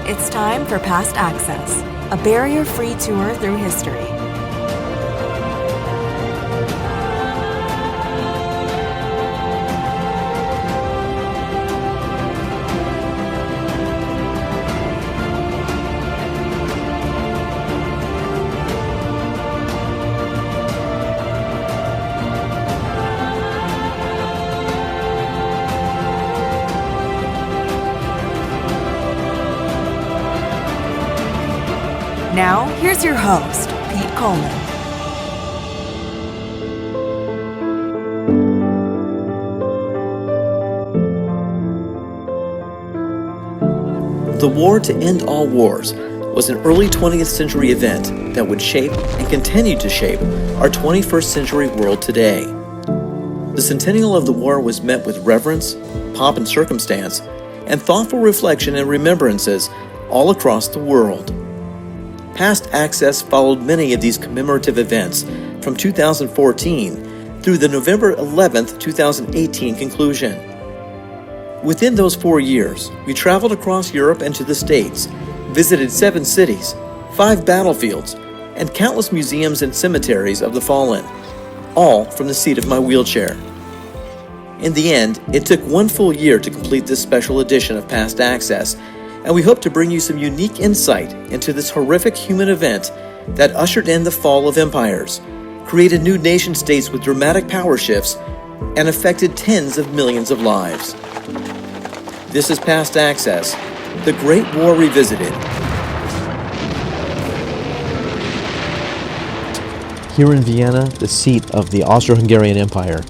It's time for Past Access, a barrier-free tour through history. Now, here's your host, Pete Collman. The War to End All Wars was an early 20th century event that would shape and continue to shape our 21st century world today. The centennial of the war was met with reverence, pomp and circumstance, and thoughtful reflection and remembrances all across the world. Past Access followed many of these commemorative events from 2014 through the November 11, 2018 conclusion. Within those 4 years, we traveled across Europe and to the States, visited 7 cities, 5 battlefields, and countless museums and cemeteries of the fallen, all from the seat of my wheelchair. In the end, it took 1 full year to complete this special edition of Past Access, and we hope to bring you some unique insight into this horrific human event that ushered in the fall of empires, created new nation-states with dramatic power shifts, and affected tens of millions of lives. This is Past Access, the Great War Revisited. Here in Vienna, the seat of the Austro-Hungarian Empire,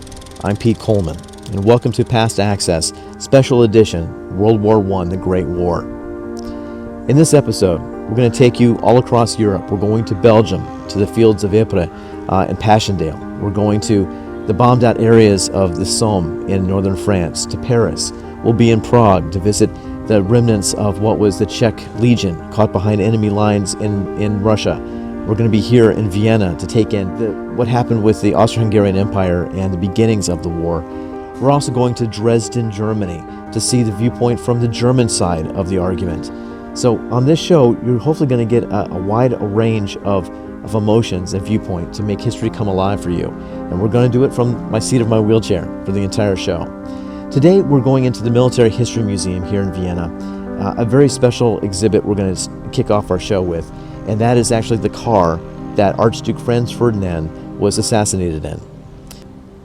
I'm Pete Collman, and welcome to Past Access, Special Edition, World War I, the Great War. In this episode, we're going to take you all across Europe. We're going to Belgium, to the fields of Ibre and Passchendaele. We're going to the bombed out areas of the Somme in northern France, to Paris. We'll be in Prague to visit the remnants of what was the Czech Legion caught behind enemy lines in Russia. We're going to be here in Vienna to take in what happened with the Austro-Hungarian Empire and the beginnings of the war. We're also going to Dresden, Germany, to see the viewpoint from the German side of the argument. So on this show, you're hopefully going to get a wide range of emotions and viewpoint to make history come alive for you. And we're going to do it from my seat of my wheelchair for the entire show. Today, we're going into the Military History Museum here in Vienna, a very special exhibit we're going to kick off our show with, and that is actually the car that Archduke Franz Ferdinand was assassinated in.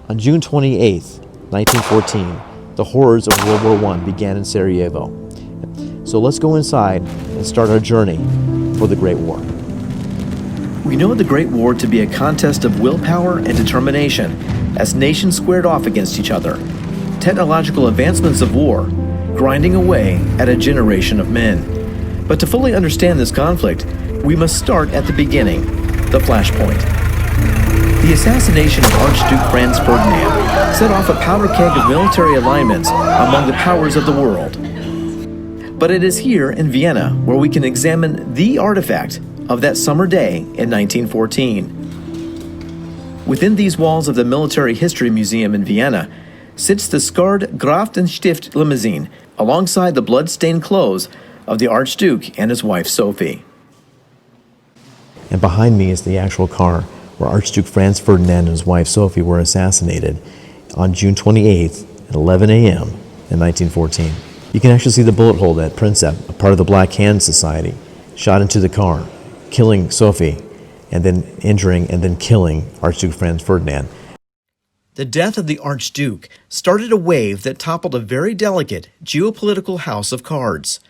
On June 28, 1914, the horrors of World War I began in Sarajevo. So let's go inside and start our journey for the Great War. We know the Great War to be a contest of willpower and determination as nations squared off against each other. Technological advancements of war, grinding away at a generation of men. But to fully understand this conflict, we must start at the beginning, the flashpoint. The assassination of Archduke Franz Ferdinand set off a powder keg of military alignments among the powers of the world. But it is here in Vienna where we can examine the artifact of that summer day in 1914. Within these walls of the Military History Museum in Vienna sits the scarred Grafenstift limousine alongside the blood-stained clothes of the Archduke and his wife Sophie. And behind me is the actual car where Archduke Franz Ferdinand and his wife Sophie were assassinated on June 28th at 11 a.m. in 1914. You can actually see the bullet hole that Princep, a part of the Black Hand Society, shot into the car, killing Sophie, and then injuring and then killing Archduke Franz Ferdinand. The death of the Archduke started a wave that toppled a very delicate geopolitical house of cards.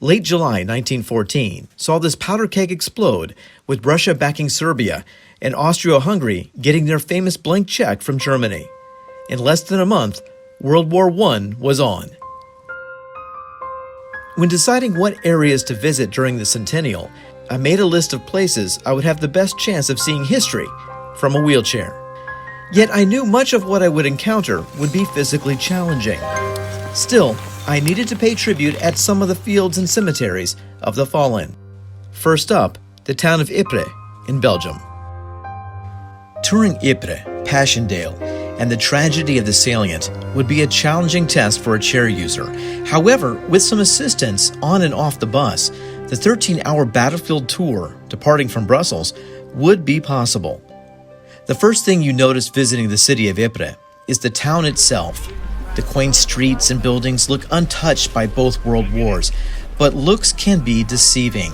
Late July 1914 saw this powder keg explode, with Russia backing Serbia and Austria-Hungary getting their famous blank check from Germany. In less than a month, World War I was on. When deciding what areas to visit during the centennial, I made a list of places I would have the best chance of seeing history from a wheelchair. Yet I knew much of what I would encounter would be physically challenging. Still, I needed to pay tribute at some of the fields and cemeteries of the fallen. First up, the town of Ibre in Belgium. Touring Ibre, Passchendaele, and the tragedy of the salient would be a challenging test for a chair user. However, with some assistance on and off the bus, the 13-hour battlefield tour, departing from Brussels, would be possible. The first thing you notice visiting the city of Ibre is the town itself. The quaint streets and buildings look untouched by both world wars, but looks can be deceiving.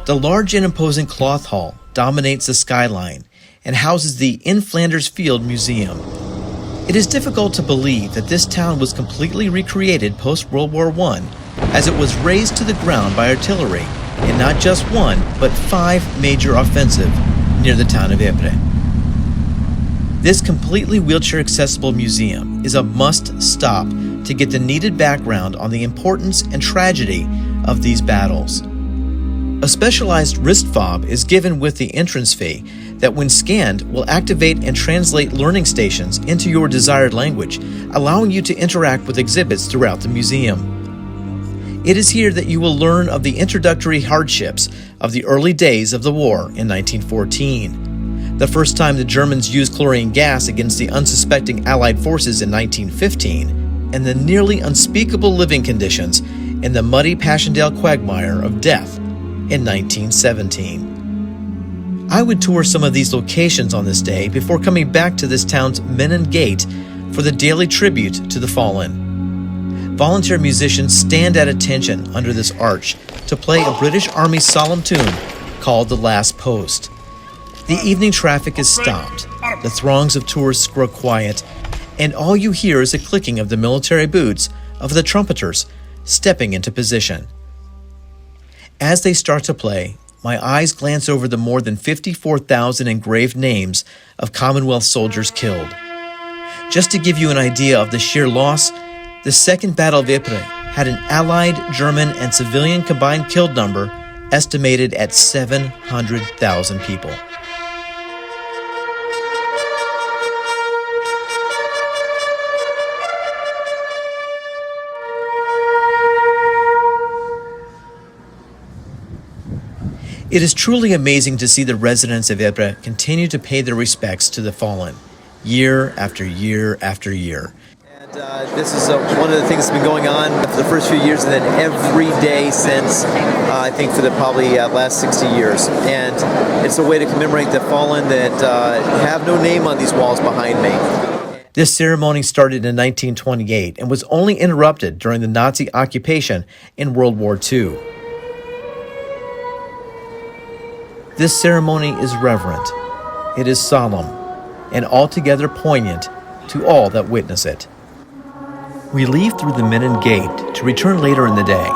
The large and imposing cloth hall dominates the skyline and houses the In Flanders Field Museum. It is difficult to believe that this town was completely recreated post-World War I, as it was razed to the ground by artillery in not just one, but 5 major offensives near the town of Ibre. This completely wheelchair-accessible museum is a must-stop to get the needed background on the importance and tragedy of these battles. A specialized wrist fob is given with the entrance fee that, when scanned, will activate and translate learning stations into your desired language, allowing you to interact with exhibits throughout the museum. It is here that you will learn of the introductory hardships of the early days of the war in 1914, the first time the Germans used chlorine gas against the unsuspecting Allied forces in 1915, and the nearly unspeakable living conditions in the muddy Passchendaele quagmire of death in 1917. I would tour some of these locations on this day before coming back to this town's Menin Gate for the daily tribute to the fallen. Volunteer musicians stand at attention under this arch to play a British Army solemn tune called The Last Post. The evening traffic is stopped, the throngs of tourists grow quiet, and all you hear is the clicking of the military boots of the trumpeters stepping into position. As they start to play, my eyes glance over the more than 54,000 engraved names of Commonwealth soldiers killed. Just to give you an idea of the sheer loss, the Second Battle of Ypres had an Allied, German, and civilian combined killed number estimated at 700,000 people. It is truly amazing to see the residents of Ibre continue to pay their respects to the fallen, year after year after year. And this is one of the things that's been going on for the first few years, and then every day since, I think, for the probably last 60 years. And it's a way to commemorate the fallen that have no name on these walls behind me. This ceremony started in 1928 and was only interrupted during the Nazi occupation in World War II. This ceremony is reverent, it is solemn, and altogether poignant to all that witness it. We leave through the Menin Gate to return later in the day.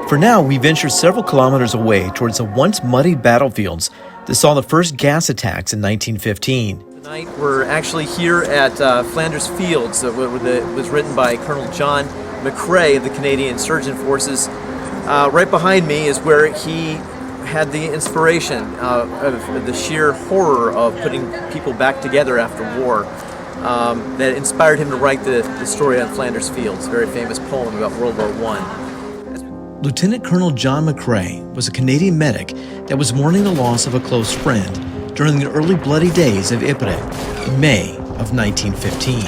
For now, we venture several kilometers away towards the once muddy battlefields that saw the first gas attacks in 1915. Tonight, we're actually here at Flanders Fields, that was written by Colonel John McCrae of the Canadian Insurgent Forces. Right behind me is where he had the inspiration of the sheer horror of putting people back together after war that inspired him to write the story on Flanders Fields, a very famous poem about World War I. Lieutenant Colonel John McCrae was a Canadian medic that was mourning the loss of a close friend during the early bloody days of Ibre in May of 1915.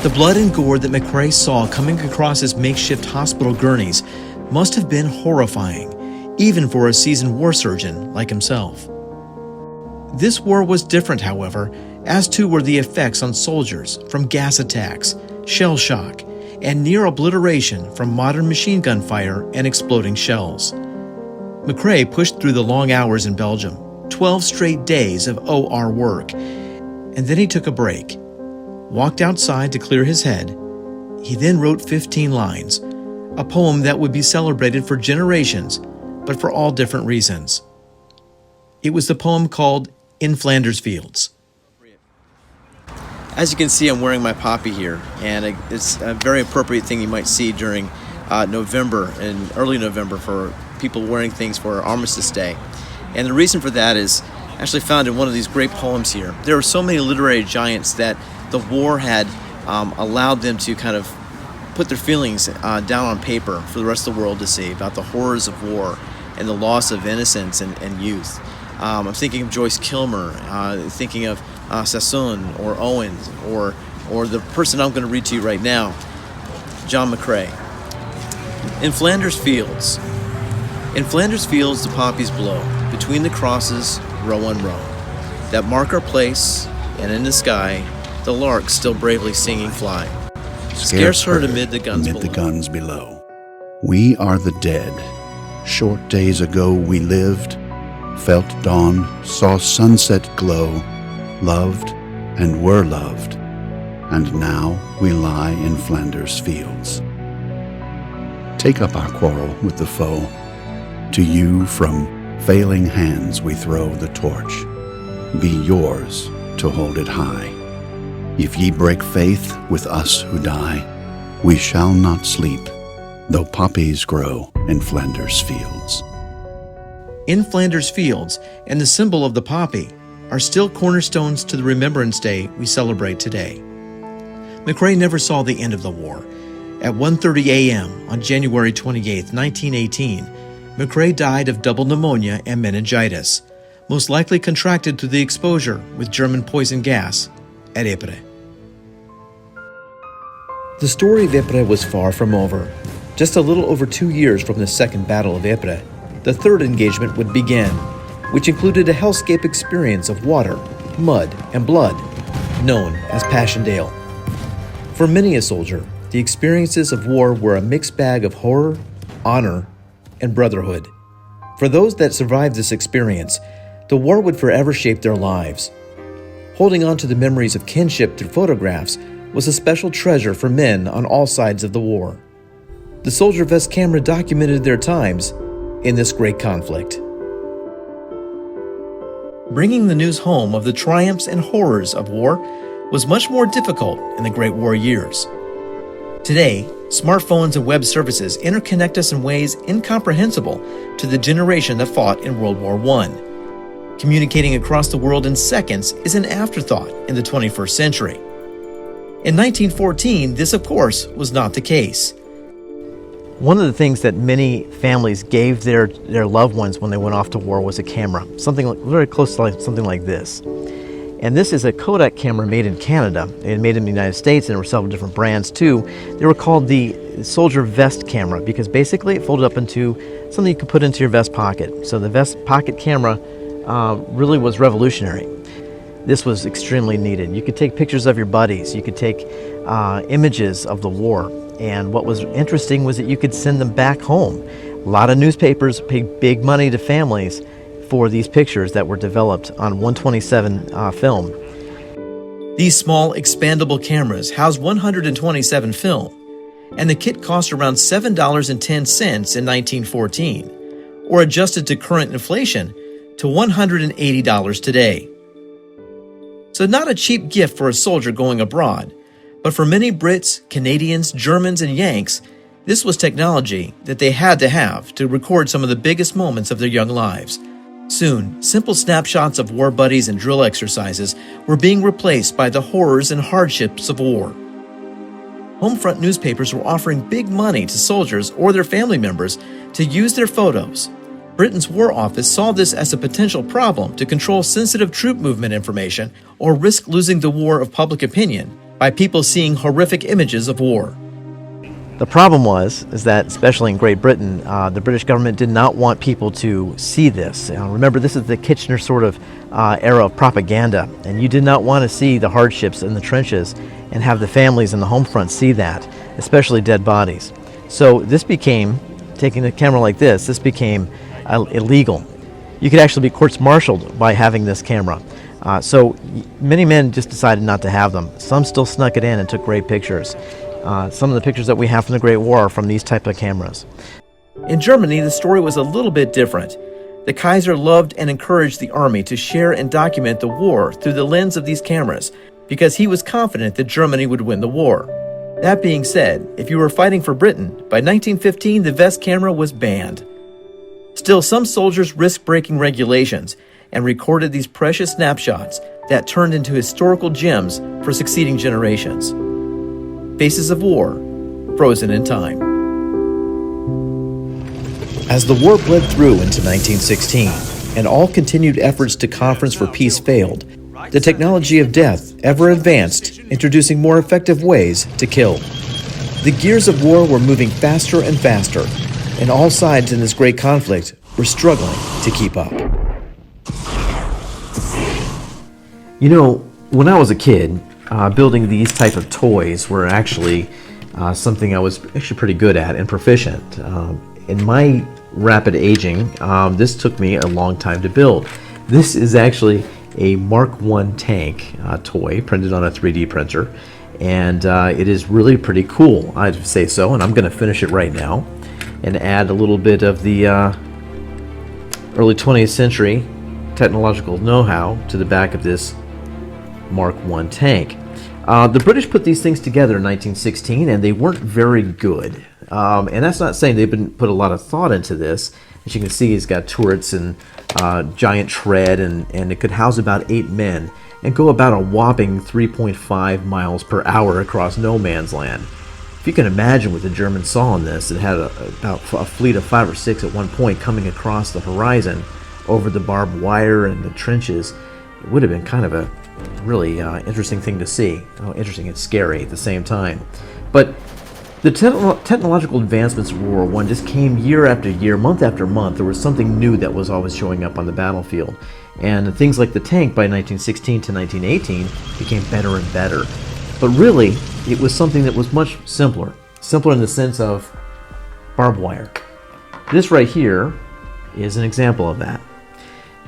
The blood and gore that McCrae saw coming across his makeshift hospital gurneys must have been horrifying, even for a seasoned war surgeon like himself. This war was different, however, as too were the effects on soldiers from gas attacks, shell shock, and near obliteration from modern machine gun fire and exploding shells. McCrae pushed through the long hours in Belgium, 12 straight days of OR work, and then he took a break, walked outside to clear his head. He then wrote 15 lines, a poem that would be celebrated for generations, but for all different reasons. It was the poem called In Flanders Fields. As you can see, I'm wearing my poppy here, and it's a very appropriate thing you might see during November and early November for people wearing things for Armistice Day. And the reason for that is actually found in one of these great poems here. There are so many literary giants that the war had allowed them to kind of put their feelings down on paper for the rest of the world to see about the horrors of war and the loss of innocence and youth. I'm thinking of Joyce Kilmer, thinking of Sassoon or Owens or the person I'm going to read to you right now, John McCrae. In Flanders Fields. In Flanders Fields the poppies blow, between the crosses, row on row, that mark our place, and in the sky, the larks still bravely singing fly. Scarce heard amid the guns below. We are the dead. Short days ago we lived, felt dawn, saw sunset glow, loved and were loved, and now we lie in Flanders Fields. Take up our quarrel with the foe. To you from failing hands we throw the torch. Be yours to hold it high. If ye break faith with us who die, we shall not sleep, though poppies grow in Flanders Fields. In Flanders Fields and the symbol of the poppy are still cornerstones to the Remembrance Day we celebrate today. McCrae never saw the end of the war. At 1:30 a.m. on January 28, 1918, McCrae died of double pneumonia and meningitis, most likely contracted through the exposure with German poison gas at Ibre. The story of Ibre was far from over. Just a little over 2 years from the Second Battle of Ibre, the third engagement would begin, which included a hellscape experience of water, mud, and blood, known as Passchendaele. For many a soldier, the experiences of war were a mixed bag of horror, honor, and brotherhood. For those that survived this experience, the war would forever shape their lives. Holding on to the memories of kinship through photographs was a special treasure for men on all sides of the war. The Soldier Vest camera documented their times in this great conflict. Bringing the news home of the triumphs and horrors of war was much more difficult in the Great War years. Today, smartphones and web services interconnect us in ways incomprehensible to the generation that fought in World War I. Communicating across the world in seconds is an afterthought in the 21st century. In 1914, this, of course, was not the case. One of the things that many families gave their loved ones when they went off to war was a camera, very close to something like this. And this is a Kodak camera made in Canada. It made in the United States, and there were several different brands too. They were called the Soldier Vest camera because basically it folded up into something you could put into your vest pocket. So the vest pocket camera really was revolutionary. This was extremely needed. You could take pictures of your buddies. You could take images of the war. And what was interesting was that you could send them back home. A lot of newspapers paid big money to families for these pictures that were developed on 127 film. These small expandable cameras house 127 film, and the kit cost around $7.10 in 1914, or adjusted to current inflation, to $180 today. So not a cheap gift for a soldier going abroad, but for many Brits, Canadians, Germans, and Yanks, this was technology that they had to have to record some of the biggest moments of their young lives. Soon, simple snapshots of war buddies and drill exercises were being replaced by the horrors and hardships of war. Homefront newspapers were offering big money to soldiers or their family members to use their photos. Britain's War Office saw this as a potential problem to control sensitive troop movement information or risk losing the war of public opinion by people seeing horrific images of war. The problem is that, especially in Great Britain, the British government did not want people to see this. Remember, this is the Kitchener sort of era of propaganda, and you did not want to see the hardships in the trenches and have the families in the home front see that, especially dead bodies. So this became, taking a camera like this became illegal. You could actually be courts-martialed by having this camera. So many men just decided not to have them. Some still snuck it in and took great pictures. Some of the pictures that we have from the Great War are from these type of cameras. In Germany, the story was a little bit different. The Kaiser loved and encouraged the army to share and document the war through the lens of these cameras because he was confident that Germany would win the war. That being said, if you were fighting for Britain, by 1915 the vest camera was banned. Still, some soldiers risked breaking regulations and recorded these precious snapshots that turned into historical gems for succeeding generations. Faces of war, frozen in time. As the war bled through into 1916, and all continued efforts to conference for peace failed, The technology of death ever advanced, introducing more effective ways to kill. The gears of war were moving faster and faster, and all sides in this great conflict were struggling to keep up. You know, when I was a kid, building these type of toys were actually something I was actually pretty good at and proficient. In my rapid aging, this took me a long time to build. This is actually a Mark I tank toy printed on a 3D printer, and it is really pretty cool, I'd say so, and I'm going to finish it right now and add a little bit of the early 20th century technological know-how to the back of this Mark I tank. The British put these things together in 1916, and they weren't very good. And that's not saying they've put a lot of thought into this. As you can see, it's got turrets and giant tread, and it could house about 8 men and go about a whopping 3.5 miles per hour across no man's land. If you can imagine what the Germans saw in this, it had about a fleet of 5 or 6 at one point coming across the horizon over the barbed wire and the trenches. It would have been kind of a really interesting thing to see. Oh, interesting and scary at the same time. But the technological advancements of World War I just came year after year, month after month. There was something new that was always showing up on the battlefield. And things like the tank by 1916 to 1918 became better and better. But really, it was something that was much simpler. Simpler in the sense of barbed wire. This right here is an example of that.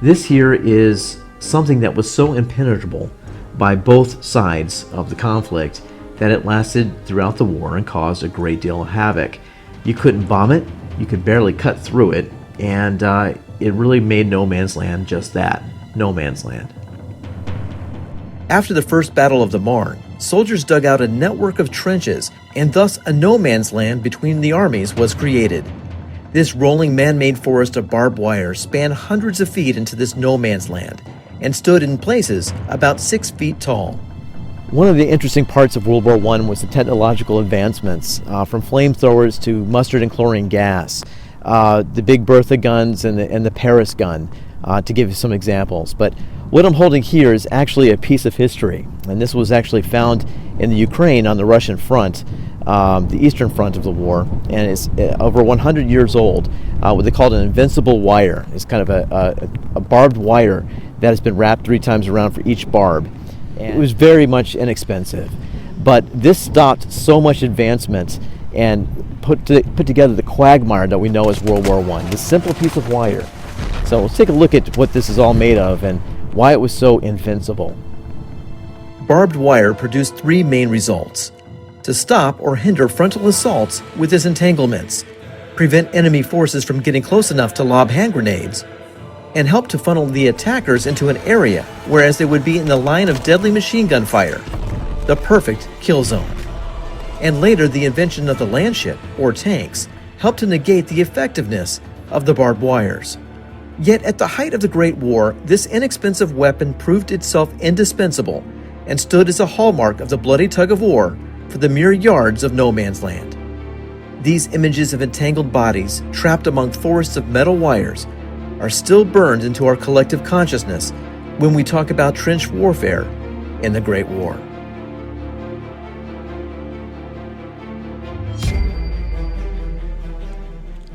This here is something that was so impenetrable by both sides of the conflict that it lasted throughout the war and caused a great deal of havoc. You couldn't bomb it, you could barely cut through it, and it really made no man's land just that, no man's land. After the First Battle of the Marne, soldiers dug out a network of trenches, and thus a no man's land between the armies was created. This rolling man-made forest of barbed wire spanned hundreds of feet into this no man's land, and stood in places about 6 feet tall. One of the interesting parts of World War I was the technological advancements, from flamethrowers to mustard and chlorine gas, the big Bertha guns and the Paris gun, to give you some examples. But what I'm holding here is actually a piece of history, and this was actually found in the Ukraine on the Russian front, the eastern front of the war, and it's over 100 years old. What they called an invincible wire. It's kind of a barbed wire that has been wrapped 3 times around for each barb. And it was very much inexpensive, but this stopped so much advancement and put together the quagmire that we know as World War I. This simple piece of wire. So let's take a look at what this is all made of and why it was so invincible. Barbed wire produced 3 main results: to stop or hinder frontal assaults with its entanglements, prevent enemy forces from getting close enough to lob hand grenades, and help to funnel the attackers into an area whereas they would be in the line of deadly machine gun fire, the perfect kill zone. And later, the invention of the landship, or tanks, helped to negate the effectiveness of the barbed wires. Yet at the height of the Great War, this inexpensive weapon proved itself indispensable and stood as a hallmark of the bloody tug-of-war for the mere yards of no man's land. These images of entangled bodies trapped among forests of metal wires are still burned into our collective consciousness when we talk about trench warfare in the Great War.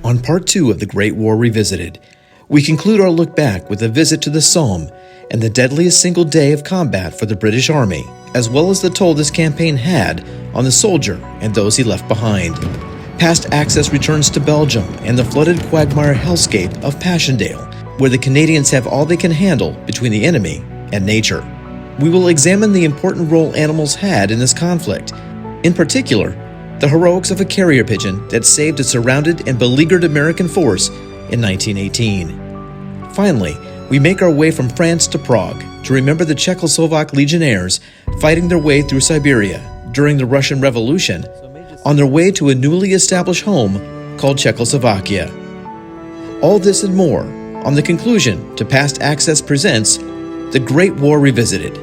On part 2 of the Great War Revisited, we conclude our look back with a visit to the Somme and the deadliest single day of combat for the British Army, as well as the toll this campaign had on the soldier and those he left behind. Past Access returns to Belgium and the flooded quagmire hellscape of Passchendaele, where the Canadians have all they can handle between the enemy and nature. We will examine the important role animals had in this conflict, in particular, the heroics of a carrier pigeon that saved a surrounded and beleaguered American force in 1918. Finally, we make our way from France to Prague to remember the Czechoslovak legionnaires fighting their way through Siberia during the Russian Revolution on their way to a newly established home called Czechoslovakia. All this and more on the conclusion to Past Access presents The Great War Revisited.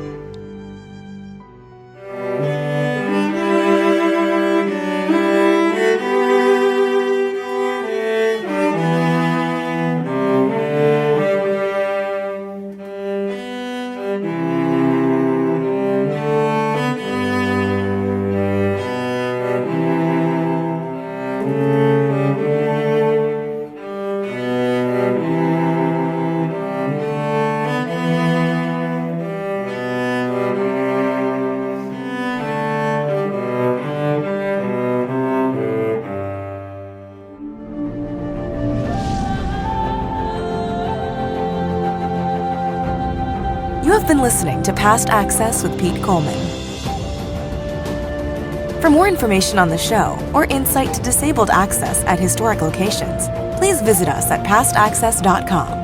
You've been listening to Past Access with Pete Collman. For more information on the show or insight to disabled access at historic locations, please visit us at pastaccess.com.